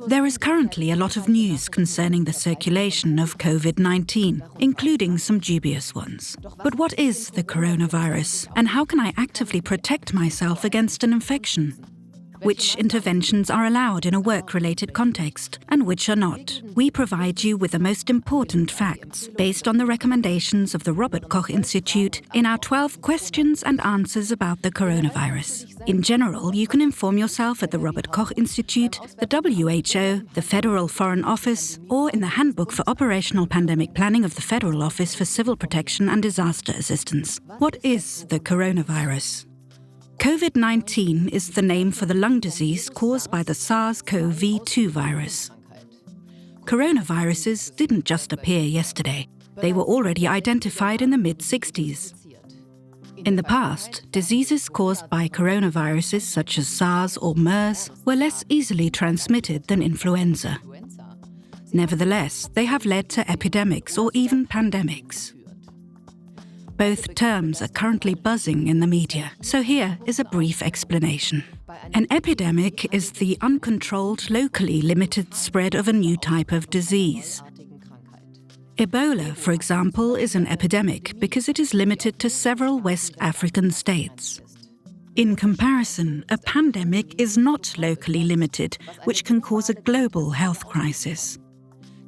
There is currently a lot of news concerning the circulation of COVID-19, including some dubious ones. But what is the coronavirus, and how can I actively protect myself against an infection? Which interventions are allowed in a work-related context, and which are not? We provide you with the most important facts, based on the recommendations of the Robert Koch Institute, in our 12 questions and answers about the coronavirus. In general, you can inform yourself at the Robert Koch Institute, the WHO, the Federal Foreign Office, or in the Handbook for Operational Pandemic Planning of the Federal Office for Civil Protection and Disaster Assistance. What is the coronavirus? Covid-19 is the name for the lung disease caused by the SARS-CoV-2 virus. Coronaviruses didn't just appear yesterday. They were already identified in the mid-60s. In the past, diseases caused by coronaviruses such as SARS or MERS were less easily transmitted than influenza. Nevertheless, they have led to epidemics or even pandemics. Both terms are currently buzzing in the media, so here is a brief explanation. An epidemic is the uncontrolled, locally limited spread of a new type of disease. Ebola, for example, is an epidemic because it is limited to several West African states. In comparison, a pandemic is not locally limited, which can cause a global health crisis.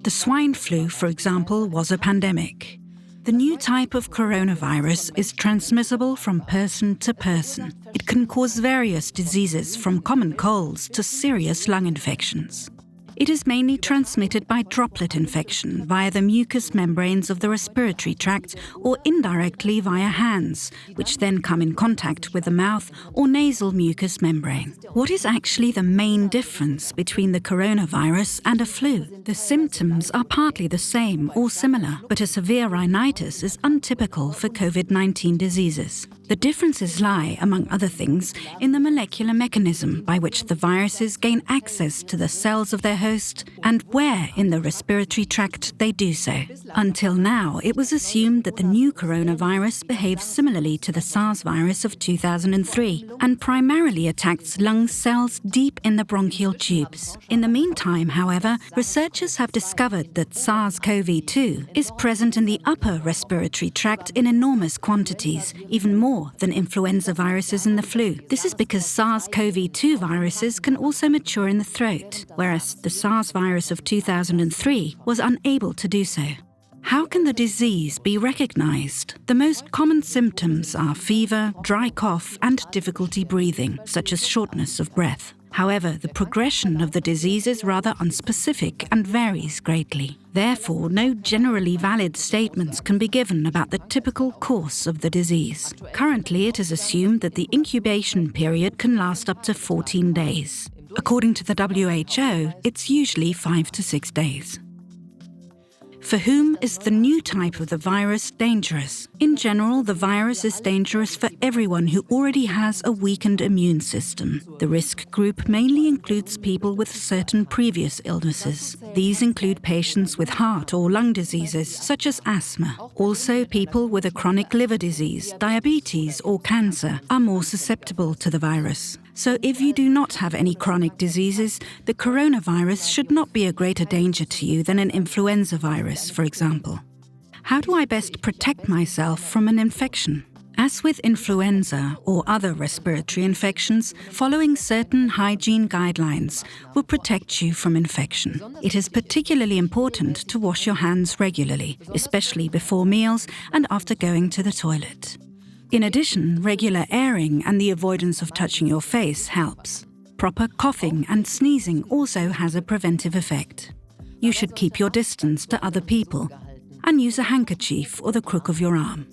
The swine flu, for example, was a pandemic. The new type of coronavirus is transmissible from person to person. It can cause various diseases from common colds to serious lung infections. It is mainly transmitted by droplet infection via the mucous membranes of the respiratory tract or indirectly via hands, which then come in contact with the mouth or nasal mucous membrane. What is actually the main difference between the coronavirus and a flu? The symptoms are partly the same or similar, but a severe rhinitis is untypical for COVID-19 diseases. The differences lie, among other things, in the molecular mechanism by which the viruses gain access to the cells of their host and where in the respiratory tract they do so. Until now, it was assumed that the new coronavirus behaves similarly to the SARS virus of 2003 and primarily attacks lung cells deep in the bronchial tubes. In the meantime, however, researchers have discovered that SARS-CoV-2 is present in the upper respiratory tract in enormous quantities, even more than influenza viruses and the flu. This is because SARS-CoV-2 viruses can also mature in the throat, whereas the SARS virus of 2003 was unable to do so. How can the disease be recognized? The most common symptoms are fever, dry cough, and difficulty breathing, such as shortness of breath. However, the progression of the disease is rather unspecific and varies greatly. Therefore, no generally valid statements can be given about the typical course of the disease. Currently, it is assumed that the incubation period can last up to 14 days. According to the WHO, it's usually 5 to 6 days. For whom is the new type of the virus dangerous? In general, the virus is dangerous for everyone who already has a weakened immune system. The risk group mainly includes people with certain previous illnesses. These include patients with heart or lung diseases, such as asthma. Also, people with a chronic liver disease, diabetes, or cancer are more susceptible to the virus. So if you do not have any chronic diseases, the coronavirus should not be a greater danger to you than an influenza virus, for example. How do I best protect myself from an infection? As with influenza or other respiratory infections, following certain hygiene guidelines will protect you from infection. It is particularly important to wash your hands regularly, especially before meals and after going to the toilet. In addition, regular airing and the avoidance of touching your face helps. Proper coughing and sneezing also has a preventive effect. You should keep your distance to other people and use a handkerchief or the crook of your arm.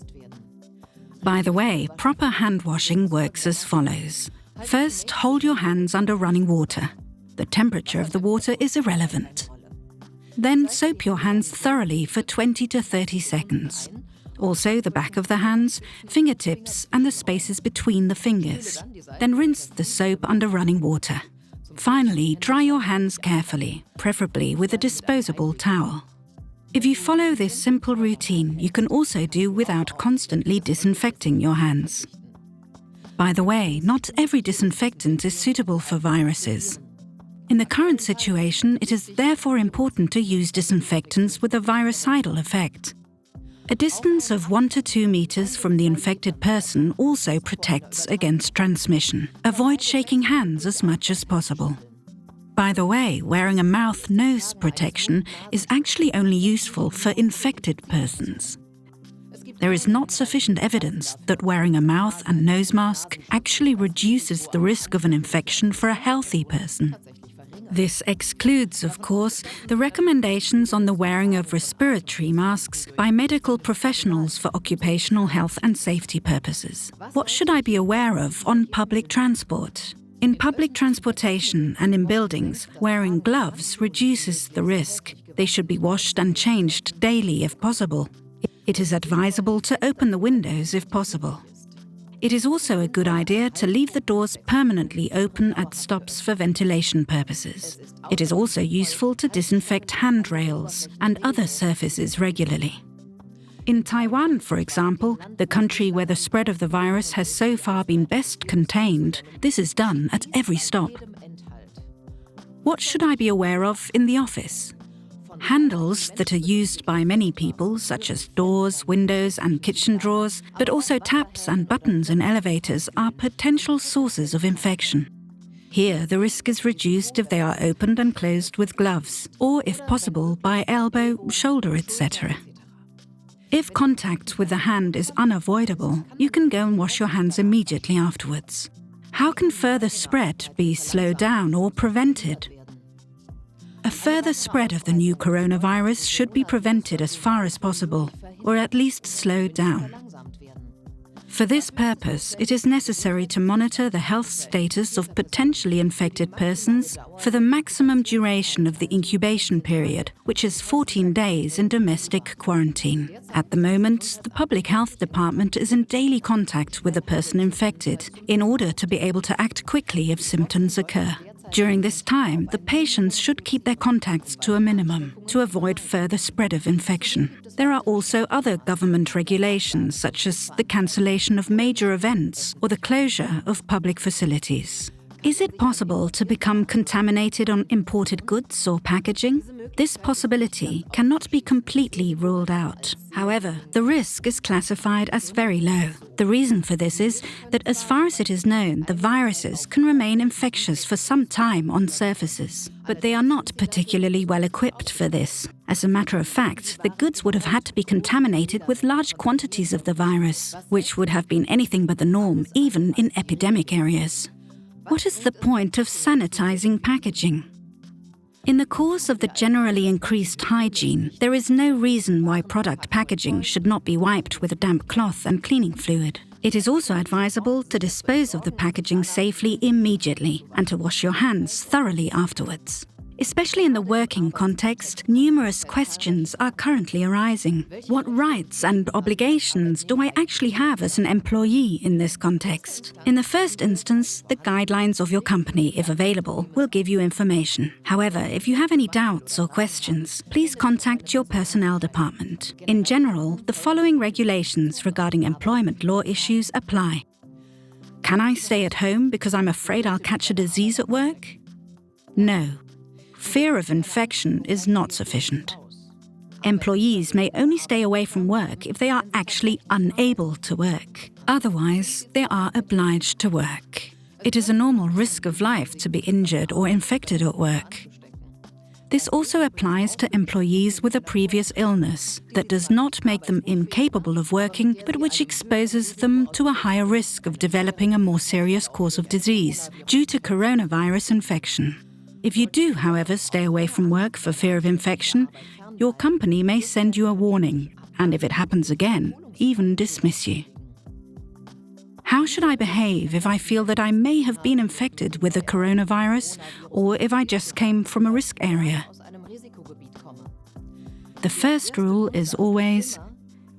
By the way, proper hand washing works as follows. First, hold your hands under running water. The temperature of the water is irrelevant. Then soap your hands thoroughly for 20 to 30 seconds. Also the back of the hands, fingertips, and the spaces between the fingers. Then rinse the soap under running water. Finally, dry your hands carefully, preferably with a disposable towel. If you follow this simple routine, you can also do without constantly disinfecting your hands. By the way, not every disinfectant is suitable for viruses. In the current situation, it is therefore important to use disinfectants with a virucidal effect. A distance of 1 to 2 meters from the infected person also protects against transmission. Avoid shaking hands as much as possible. By the way, wearing a mouth-nose protection is actually only useful for infected persons. There is not sufficient evidence that wearing a mouth and nose mask actually reduces the risk of an infection for a healthy person. This excludes, of course, the recommendations on the wearing of respiratory masks by medical professionals for occupational health and safety purposes. What should I be aware of on public transport? In public transportation and in buildings, wearing gloves reduces the risk. They should be washed and changed daily if possible. It is advisable to open the windows if possible. It is also a good idea to leave the doors permanently open at stops for ventilation purposes. It is also useful to disinfect handrails and other surfaces regularly. In Taiwan, for example, the country where the spread of the virus has so far been best contained, this is done at every stop. What should I be aware of in the office? Handles that are used by many people, such as doors, windows and kitchen drawers, but also taps and buttons in elevators, are potential sources of infection. Here, the risk is reduced if they are opened and closed with gloves, or if possible, by elbow, shoulder, etc. If contact with the hand is unavoidable, you can go and wash your hands immediately afterwards. How can further spread be slowed down or prevented? A further spread of the new coronavirus should be prevented as far as possible, or at least slowed down. For this purpose, it is necessary to monitor the health status of potentially infected persons for the maximum duration of the incubation period, which is 14 days in domestic quarantine. At the moment, the Public Health Department is in daily contact with the person infected in order to be able to act quickly if symptoms occur. During this time, the patients should keep their contacts to a minimum to avoid further spread of infection. There are also other government regulations, such as the cancellation of major events or the closure of public facilities. Is it possible to become contaminated on imported goods or packaging? This possibility cannot be completely ruled out. However, the risk is classified as very low. The reason for this is that as far as it is known, the viruses can remain infectious for some time on surfaces, but they are not particularly well equipped for this. As a matter of fact, the goods would have had to be contaminated with large quantities of the virus, which would have been anything but the norm, even in epidemic areas. What is the point of sanitizing packaging? In the course of the generally increased hygiene, there is no reason why product packaging should not be wiped with a damp cloth and cleaning fluid. It is also advisable to dispose of the packaging safely immediately and to wash your hands thoroughly afterwards. Especially in the working context, numerous questions are currently arising. What rights and obligations do I actually have as an employee in this context? In the first instance, the guidelines of your company, if available, will give you information. However, if you have any doubts or questions, please contact your personnel department. In general, the following regulations regarding employment law issues apply. Can I stay at home because I'm afraid I'll catch a disease at work? No. Fear of infection is not sufficient. Employees may only stay away from work if they are actually unable to work. Otherwise, they are obliged to work. It is a normal risk of life to be injured or infected at work. This also applies to employees with a previous illness that does not make them incapable of working, but which exposes them to a higher risk of developing a more serious course of disease due to coronavirus infection. If you do, however, stay away from work for fear of infection, your company may send you a warning, and if it happens again, even dismiss you. How should I behave if I feel that I may have been infected with the coronavirus, or if I just came from a risk area? The first rule is always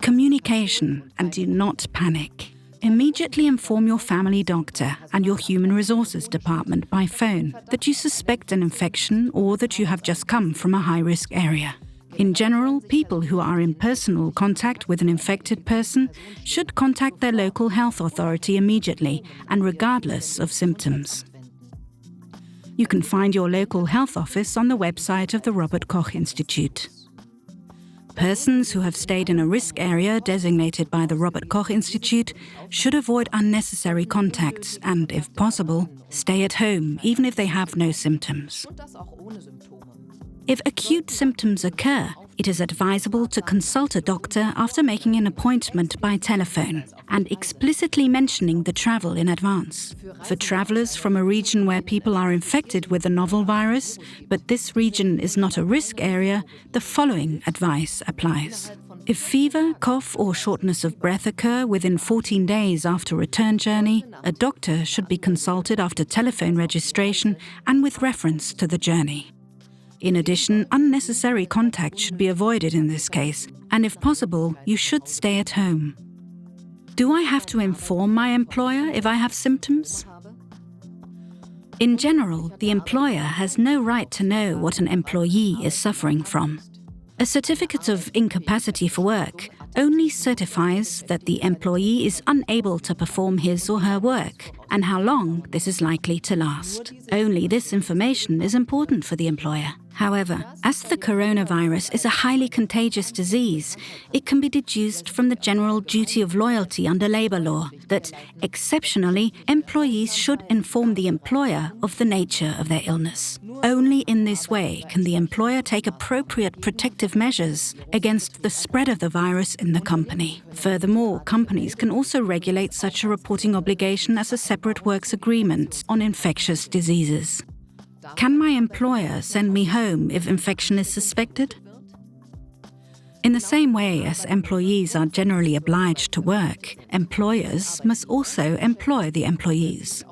communication, and do not panic. Immediately inform your family doctor and your human resources department by phone that you suspect an infection or that you have just come from a high-risk area. In general, people who are in personal contact with an infected person should contact their local health authority immediately and regardless of symptoms. You can find your local health office on the website of the Robert Koch Institute. Persons who have stayed in a risk area designated by the Robert Koch Institute should avoid unnecessary contacts and, if possible, stay at home even if they have no symptoms. If acute symptoms occur, it is advisable to consult a doctor after making an appointment by telephone and explicitly mentioning the travel in advance. For travelers from a region where people are infected with the novel virus, but this region is not a risk area, the following advice applies. If fever, cough or shortness of breath occur within 14 days after return journey, a doctor should be consulted after telephone registration and with reference to the journey. In addition, unnecessary contact should be avoided in this case, and if possible, you should stay at home. Do I have to inform my employer if I have symptoms? In general, the employer has no right to know what an employee is suffering from. A certificate of incapacity for work only certifies that the employee is unable to perform his or her work and how long this is likely to last. Only this information is important for the employer. However, as the coronavirus is a highly contagious disease, it can be deduced from the general duty of loyalty under labour law that, exceptionally, employees should inform the employer of the nature of their illness. Only in this way can the employer take appropriate protective measures against the spread of the virus in the company. Furthermore, companies can also regulate such a reporting obligation as a separate works agreement on infectious diseases. Can my employer send me home if infection is suspected? In the same way as employees are generally obliged to work, employers must also employ the employees.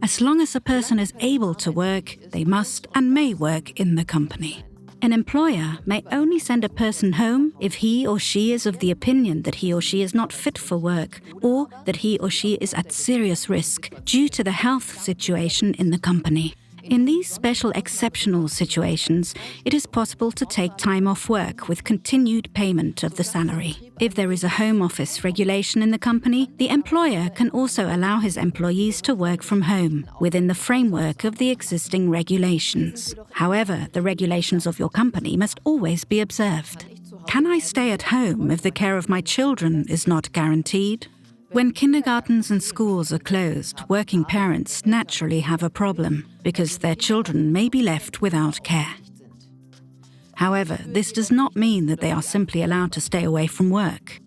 As long as a person is able to work, they must and may work in the company. An employer may only send a person home if he or she is of the opinion that he or she is not fit for work or that he or she is at serious risk due to the health situation in the company. In these special exceptional situations, it is possible to take time off work with continued payment of the salary. If there is a home office regulation in the company, the employer can also allow his employees to work from home within the framework of the existing regulations. However, the regulations of your company must always be observed. Can I stay at home if the care of my children is not guaranteed? When kindergartens and schools are closed, working parents naturally have a problem because their children may be left without care. However, this does not mean that they are simply allowed to stay away from work.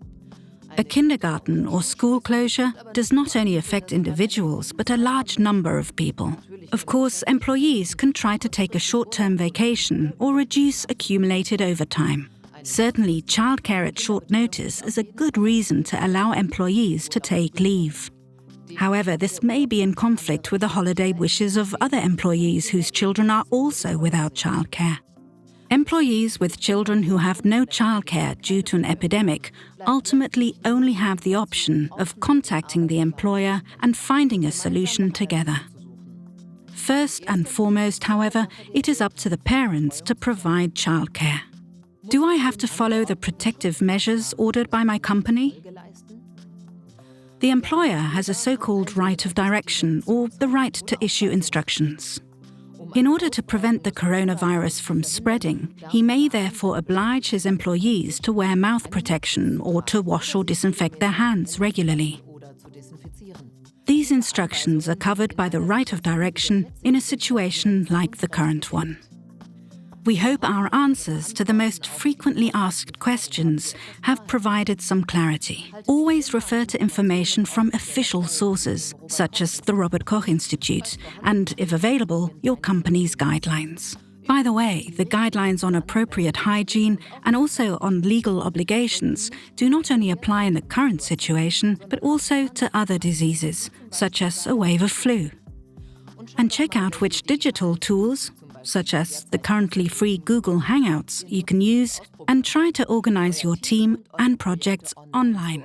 A kindergarten or school closure does not only affect individuals, but a large number of people. Of course, employees can try to take a short-term vacation or reduce accumulated overtime. Certainly, childcare at short notice is a good reason to allow employees to take leave. However, this may be in conflict with the holiday wishes of other employees whose children are also without childcare. Employees with children who have no childcare due to an epidemic ultimately only have the option of contacting the employer and finding a solution together. First and foremost, however, it is up to the parents to provide childcare. Do I have to follow the protective measures ordered by my company? The employer has a so-called right of direction or the right to issue instructions. In order to prevent the coronavirus from spreading, he may therefore oblige his employees to wear mouth protection or to wash or disinfect their hands regularly. These instructions are covered by the right of direction in a situation like the current one. We hope our answers to the most frequently asked questions have provided some clarity. Always refer to information from official sources, such as the Robert Koch Institute, and, if available, your company's guidelines. By the way, the guidelines on appropriate hygiene and also on legal obligations do not only apply in the current situation, but also to other diseases, such as a wave of flu. And check out which digital tools, such as the currently free Google Hangouts, you can use and try to organize your team and projects online.